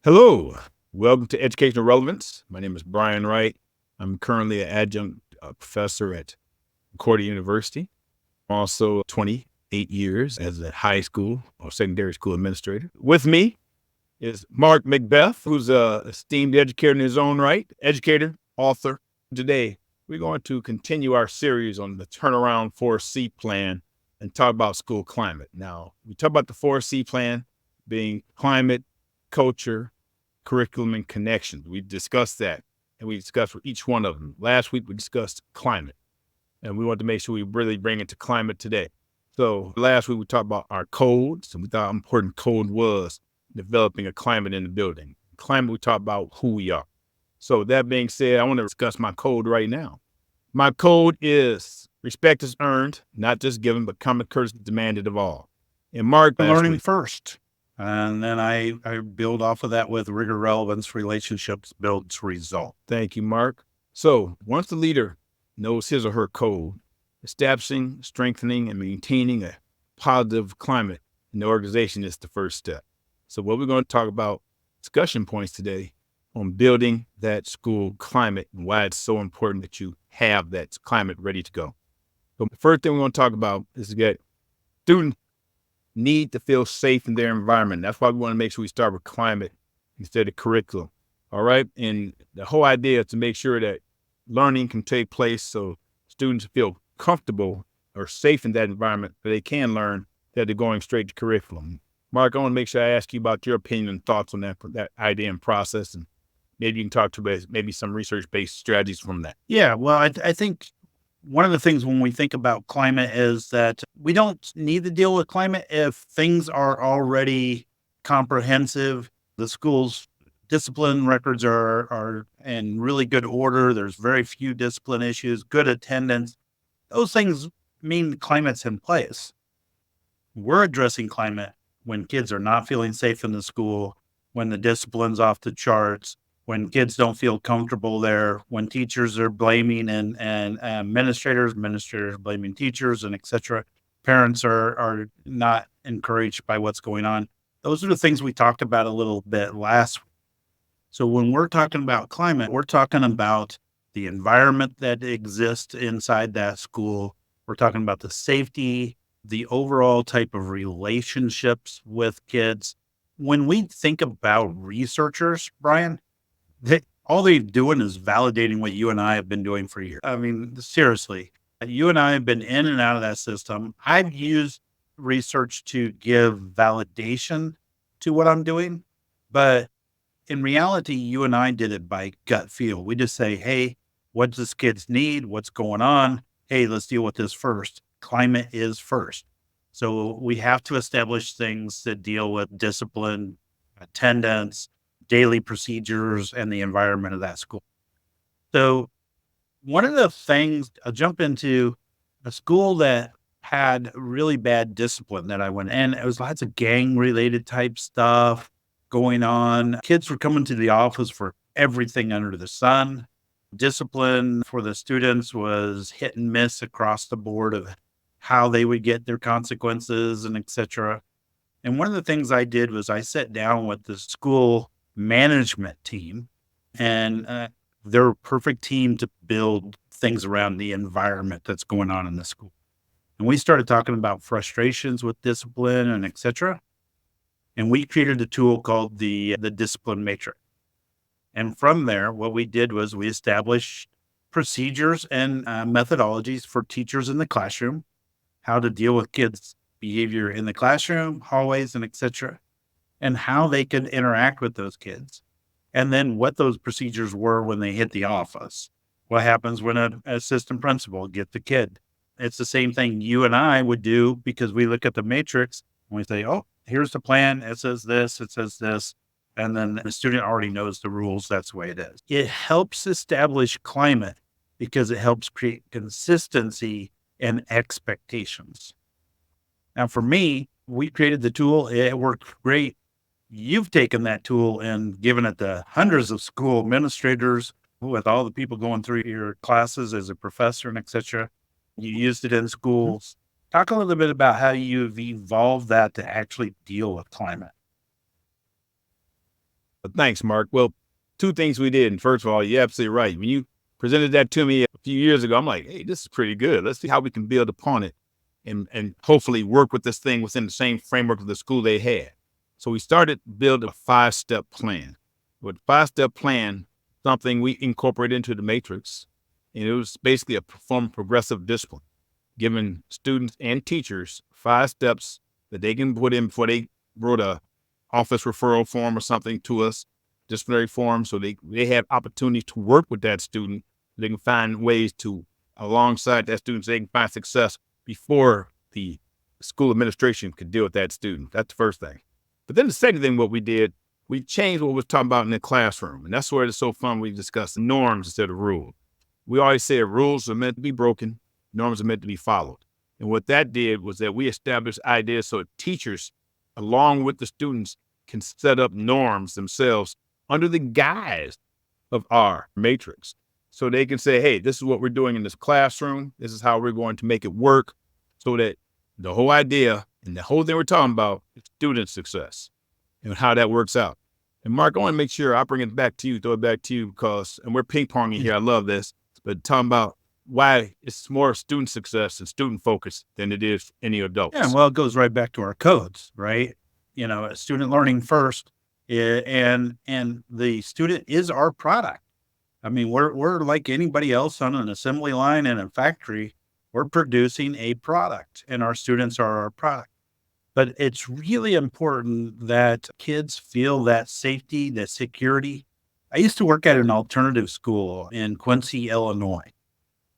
Hello, welcome to Educational Relevance. My name is Bryan Wright. I'm currently an adjunct professor at Concordia University. I'm also 28 years as a high school or secondary school administrator. With me is Mark McBeth, who's an esteemed educator in his own right, educator, author. Today, we're going to continue our series on the Turnaround 4C plan and talk about school climate. Now, we talk about the 4C plan being climate, culture, curriculum, and connections. We discussed that, and we discussed each one of them. Last week, we discussed climate, and we want to make sure we really bring it to climate today. So last week, we talked about our codes, and we thought how important code was developing a climate in the building. Climate, we talked about who we are. So that being said, I want to discuss my code right now. My code is respect is earned, not just given, but common courtesy demanded of all. And Mark, learning first. And then I build off of that with rigor, relevance, relationships builds result. Thank you, Mark. So once the leader knows his or her code, establishing, strengthening, and maintaining a positive climate in the organization is the first step. So what we're going to talk about discussion points today on building that school climate and why it's so important that you have that climate ready to go. So the first thing we're going to talk about is to get students need to feel safe in their environment. That's why we want to make sure we start with climate instead of curriculum. All right. And the whole idea is to make sure that learning can take place so students feel comfortable or safe in that environment so they can learn that they're going straight to curriculum. Mark, I want to make sure I ask you about your opinion and thoughts on that idea and process. And maybe you can talk to maybe some research-based strategies from that. Yeah, well, I think one of the things when we think about climate is that we don't need to deal with climate if things are already comprehensive. The school's discipline records are in really good order. There's very few discipline issues, good attendance. Those things mean the climate's in place. We're addressing climate when kids are not feeling safe in the school, when the discipline's off the charts, when kids don't feel comfortable there, when teachers are blaming and administrators blaming teachers, and et cetera. Parents are not encouraged by what's going on. Those are the things we talked about a little bit last week. So when we're talking about climate, we're talking about the environment that exists inside that school. We're talking about the safety, the overall type of relationships with kids. When we think about researchers, Bryan, all they're doing is validating what you and I have been doing for years. I mean, seriously, you and I have been in and out of that system. I've used research to give validation to what I'm doing, but in reality, you and I did it by gut feel. We just say, hey, what does kids need? What's going on? Hey, let's deal with this first. Climate is first. So we have to establish things that deal with discipline, attendance, daily procedures, and the environment of that school. So one of the things I'll jump into a school that had really bad discipline that I went in. It was lots of gang related type stuff going on. Kids were coming to the office for everything under the sun. Discipline for the students was hit and miss across the board of how they would get their consequences and et cetera. And one of the things I did was I sat down with the school management team, and they're a perfect team to build things around the environment that's going on in the school. And we started talking about frustrations with discipline and et cetera. And we created a tool called the discipline matrix. And from there, what we did was we established procedures and methodologies for teachers in the classroom, how to deal with kids' behavior in the classroom, hallways, and et cetera, and how they could interact with those kids. And then what those procedures were when they hit the office. What happens when an assistant principal gets the kid? It's the same thing you and I would do because we look at the matrix and we say, oh, here's the plan. It says this, it says this. And then the student already knows the rules. That's the way it is. It helps establish climate because it helps create consistency and expectations. Now, for me, we created the tool. It worked great. You've taken that tool and given it to hundreds of school administrators with all the people going through your classes as a professor and et cetera. You used it in schools. Talk a little bit about how you've evolved that to actually deal with climate. But thanks, Mark. Well, two things we did. And first of all, you're absolutely right. When you presented that to me a few years ago, I'm like, hey, this is pretty good. Let's see how we can build upon it and hopefully work with this thing within the same framework of the school they had. So we started building a 5-step plan. With 5-step plan, something we incorporated into the matrix, and it was basically a progressive discipline, giving students and teachers 5 steps that they can put in before they wrote a office referral form or something to us, disciplinary form, so they have opportunity to work with that student. They can find ways to, alongside that student, so they can find success before the school administration could deal with that student. That's the first thing. But then the second thing, what we did, we changed what we were talking about in the classroom. And that's where it's so fun. We discussed norms instead of rules. We always say rules are meant to be broken, norms are meant to be followed. And what that did was that we established ideas so teachers, along with the students, can set up norms themselves under the guise of our matrix. So they can say, hey, this is what we're doing in this classroom. This is how we're going to make it work, so that the whole idea and the whole thing we're talking about is student success and how that works out. And Mark, I want to make sure I bring it back to you, throw it back to you, because, and we're ping-ponging here, I love this, but talking about why it's more student success and student focus than it is any adults. Yeah, well, it goes right back to our codes, right? Student learning first, and the student is our product. I mean, we're like anybody else on an assembly line in a factory. We're producing a product, and our students are our product. But it's really important that kids feel that safety, that security. I used to work at an alternative school in Quincy, Illinois,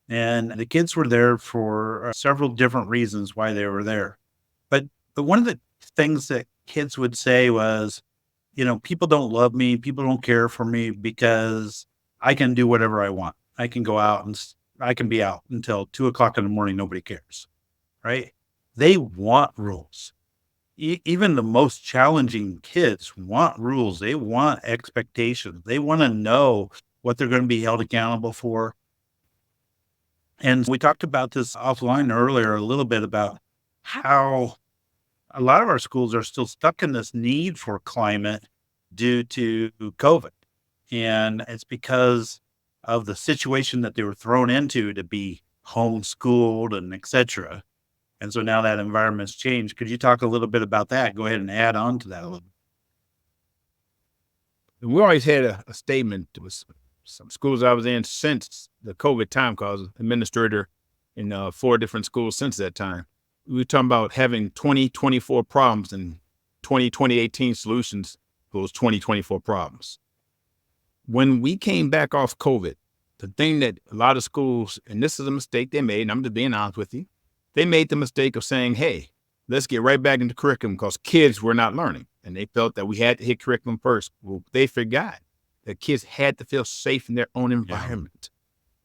and the kids were there for several different reasons why they were there. But one of the things that kids would say was, people don't love me, people don't care for me because I can do whatever I want. I can go out and I can be out until 2:00 in the morning. Nobody cares, right? They want rules. Even the most challenging kids want rules. They want expectations. They want to know what they're going to be held accountable for. And we talked about this offline earlier a little bit about how a lot of our schools are still stuck in this need for climate due to COVID. And it's because of the situation that they were thrown into to be homeschooled and et cetera. And so now that environment's changed. Could you talk a little bit about that? Go ahead and add on to that a little bit. We always had a statement. It was some schools I was in since the COVID time, because I was administrator in 4 different schools since that time. We were talking about having 2024 problems and 2018 solutions for those 2024 problems. When we came back off COVID, the thing that a lot of schools, and this is a mistake they made, and I'm just being honest with you, they made the mistake of saying, hey, let's get right back into curriculum because kids were not learning. And they felt that we had to hit curriculum first. Well, they forgot that kids had to feel safe in their own environment.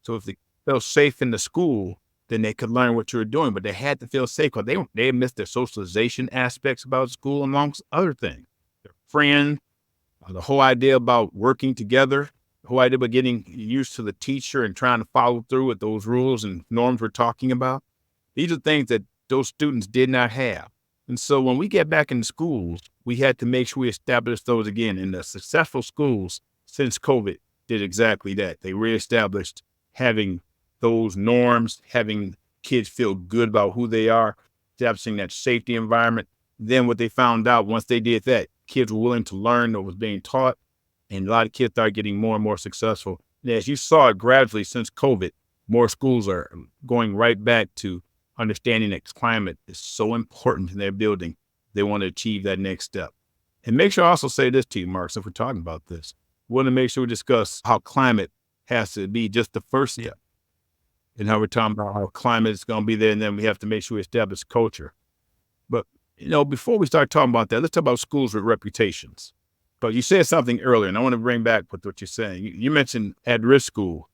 So if they felt safe in the school, then they could learn what you were doing. But they had to feel safe because they missed their socialization aspects about school, amongst other things. Their friends, the whole idea about working together, the whole idea about getting used to the teacher and trying to follow through with those rules and norms we're talking about. These are things that those students did not have. And so when we get back into schools, we had to make sure we establish those again. And the successful schools since COVID did exactly that. They reestablished having those norms, having kids feel good about who they are, establishing that safety environment. Then what they found out once they did that, kids were willing to learn what was being taught. And a lot of kids started getting more and more successful. And as you saw it gradually since COVID, more schools are going right back to understanding that climate is so important in their building. They want to achieve that next step. And make sure I also say this to you, Mark, since we're talking about this. We want to make sure we discuss how climate has to be just the first step. And how we're talking about how climate is going to be there, and then we have to make sure we establish culture. But, before we start talking about that, let's talk about schools with reputations. But you said something earlier, and I want to bring back with what you're saying. You mentioned at-risk school.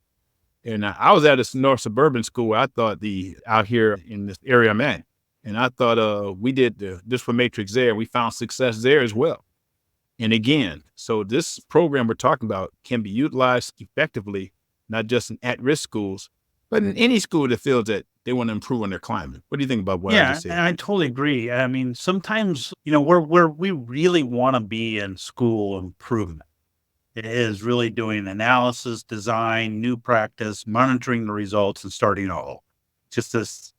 And I was at a North Suburban school. I thought out here in this area I'm at, and I thought we did the Discipline Matrix there. We found success there as well. And again, so this program we're talking about can be utilized effectively, not just in at-risk schools, but in any school that feels that they want to improve on their climate. What do you think about what I just said? And I totally agree. I mean, sometimes, where we really want to be in school improvement. It is really doing analysis, design, new practice, monitoring the results, and starting all. Just this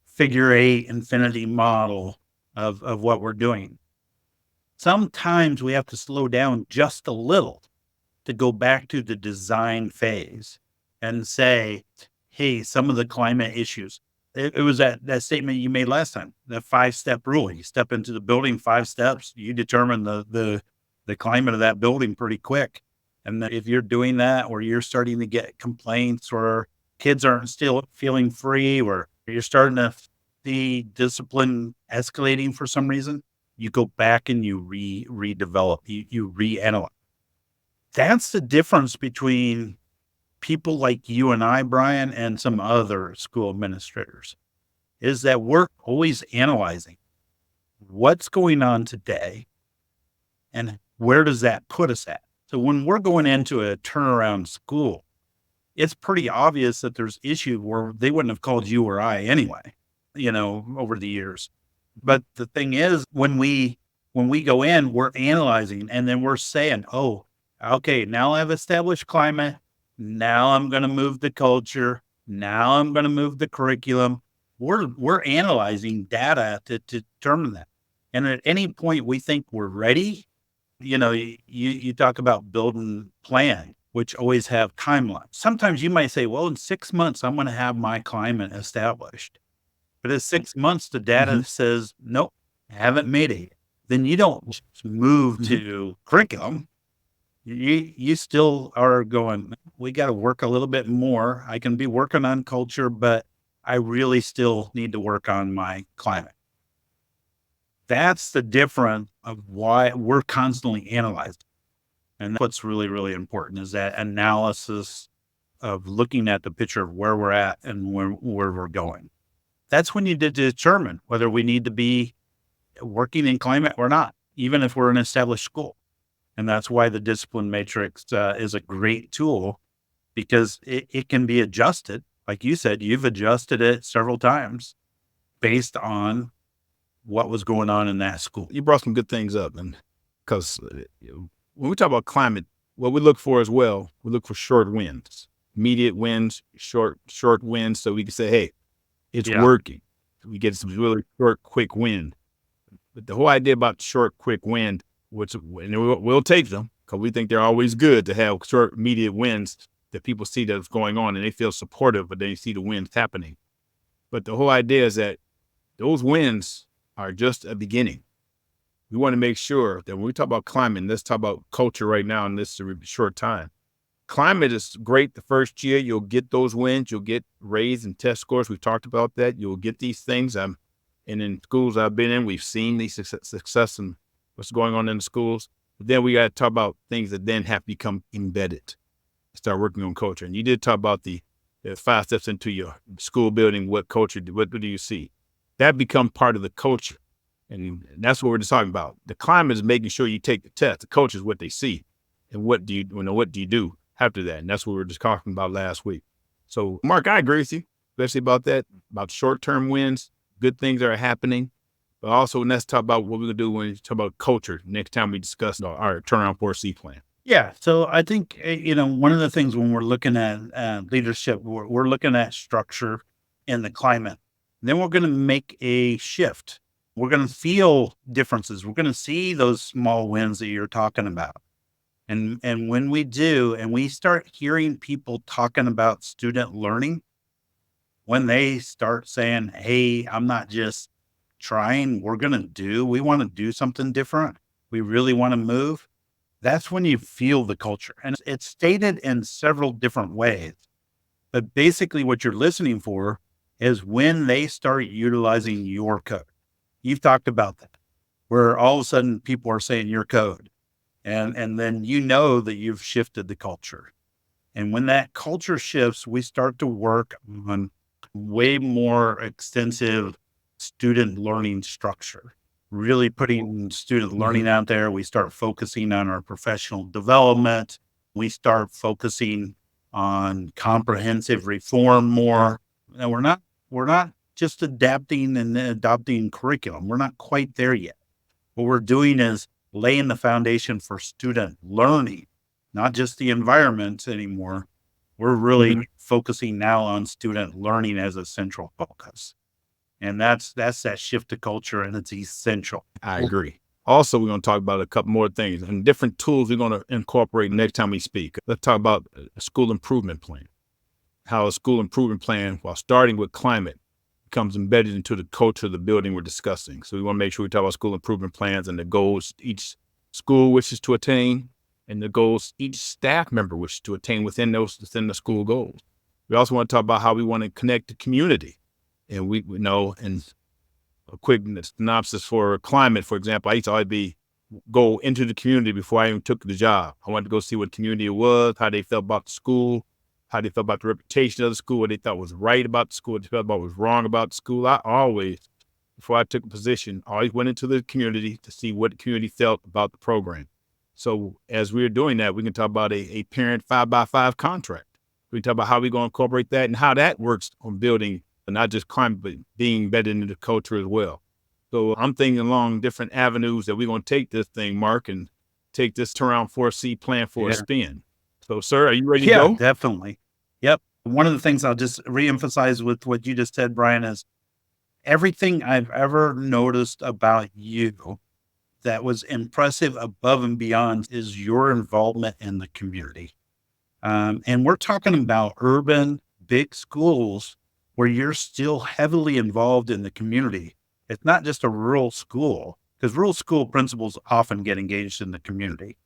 figure eight infinity model of what we're doing. Sometimes we have to slow down just a little to go back to the design phase and say, hey, some of the climate issues. It was that statement you made last time, the 5-step rule. You step into the building, 5 steps, you determine the climate of that building pretty quick. And if you're doing that, or you're starting to get complaints, or kids aren't still feeling free, or you're starting to see discipline escalating for some reason, you go back and you redevelop, you reanalyze. That's the difference between people like you and I, Brian, and some other school administrators, is that we're always analyzing what's going on today and where does that put us at. So when we're going into a turnaround school, it's pretty obvious that there's issues where they wouldn't have called you or I anyway, over the years. But the thing is, when we go in, we're analyzing, and then we're saying, oh, okay, now I've established climate. Now I'm going to move the culture. Now I'm going to move the curriculum. We're analyzing data to determine that. And at any point we think we're ready, you talk about building plan, which always have timelines. Sometimes you might say, well, in 6 months, I'm going to have my climate established. But at 6 months, the data says, nope, haven't made it yet. Then you don't just move to curriculum. You still are going, we got to work a little bit more. I can be working on culture, but I really still need to work on my climate. That's the difference of why we're constantly analyzing. And that's what's really, really important, is that analysis of looking at the picture of where we're at and where we're going. That's when you determine whether we need to be working in climate or not, even if we're an established school. And that's why the discipline matrix is a great tool, because it can be adjusted. Like you said, you've adjusted it several times based on what was going on in that school. You brought some good things up, and because when we talk about climate, what we look for as well, we look for short wins, immediate wins, short wins, so we can say, hey, it's working. We get some really short, quick win. But the whole idea about short, quick win, we'll take them because we think they're always good to have short, immediate wins that people see that's going on and they feel supportive, but they see the wins happening. But the whole idea is that those wins are just a beginning. We want to make sure that when we talk about climate, let's talk about culture right now in this short time. Climate is great the first year. You'll get those wins. You'll get raise and test scores. We've talked about that. You'll get these things. And in schools I've been in, we've seen these success and what's going on in the schools. But then we got to talk about things that then have to become embedded. Start working on culture. And you did talk about the 5 steps into your school building. What culture? What do you see? That becomes part of the culture. And that's what we're just talking about. The climate is making sure you take the test. The culture is what they see. And what do you do after that? And that's what we were just talking about last week. So, Mark, I agree with you, especially about that, about short-term wins, good things that are happening. But also, let's talk about what we're going to do when we talk about culture next time we discuss our turnaround 4C plan. Yeah. So I think, one of the things when we're looking at leadership, we're looking at structure and the climate. Then we're going to make a shift. We're going to feel differences. We're going to see those small wins that you're talking about. And when we do, and we start hearing people talking about student learning, when they start saying, hey, I'm not just trying, we want to do something different. We really want to move. That's when you feel the culture. And it's stated in several different ways. But basically what you're listening for is when they start utilizing your code. You've talked about that, where all of a sudden people are saying your code. And then that you've shifted the culture. And when that culture shifts, we start to work on way more extensive student learning structure, really putting student learning out there. We start focusing on our professional development. We start focusing on comprehensive reform more. Now, we're not just adapting and adopting curriculum. We're not quite there yet. What we're doing is laying the foundation for student learning not just the environment anymore. We're really focusing now on student learning as a central focus. And that's that shift to culture, and it's essential. I agree. Also, we're going to talk about a couple more things and different tools we're going to incorporate next time we speak. Let's talk about a school improvement plan. How a school improvement plan, while starting with climate, becomes embedded into the culture of the building we're discussing. So we want to make sure we talk about school improvement plans and the goals each school wishes to attain, and the goals each staff member wishes to attain within the school goals. We also want to talk about how we want to connect the community. And we know, and a quick synopsis for climate, for example, I used to always go into the community before I even took the job. I wanted to go see what community it was, how they felt about the school, how they felt about the reputation of the school, what they thought was right about the school, what they felt about was wrong about the school. I always, before I took a position, I always went into the community to see what the community felt about the program. So as we're doing that, we can talk about a parent 5x5 contract. We can talk about how we're going to incorporate that and how that works on building not just climate, but being embedded into the culture as well. So I'm thinking along different avenues that we're going to take this thing, Mark, and take this around 4CPlan for a spin. So, sir, are you ready to go? Yeah, definitely. Yep. One of the things I'll just reemphasize with what you just said, Bryan, is everything I've ever noticed about you that was impressive above and beyond is your involvement in the community. And we're talking about urban, big schools where you're still heavily involved in the community. It's not just a rural school, because rural school principals often get engaged in the community,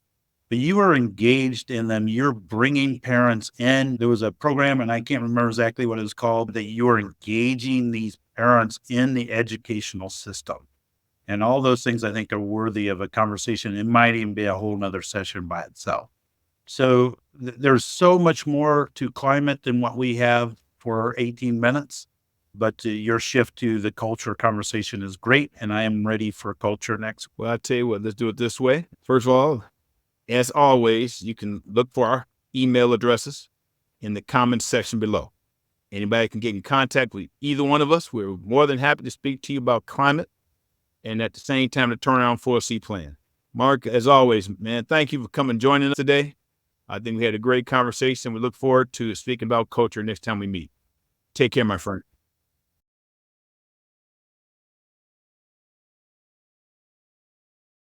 but you are engaged in them. You're bringing parents in. There was a program, and I can't remember exactly what it was called, that you are engaging these parents in the educational system. And all those things I think are worthy of a conversation. It might even be a whole nother session by itself. So there's so much more to climate than what we have for 18 minutes, but your shift to the culture conversation is great, and I am ready for culture next. Well, I tell you what, let's do it this way. First of all, as always, you can look for our email addresses in the comments section below. Anybody can get in contact with either one of us. We're more than happy to speak to you about climate and at the same time to turn around 4CPlan. Mark, as always, man, thank you for coming and joining us today. I think we had a great conversation. We look forward to speaking about culture next time we meet. Take care, my friend.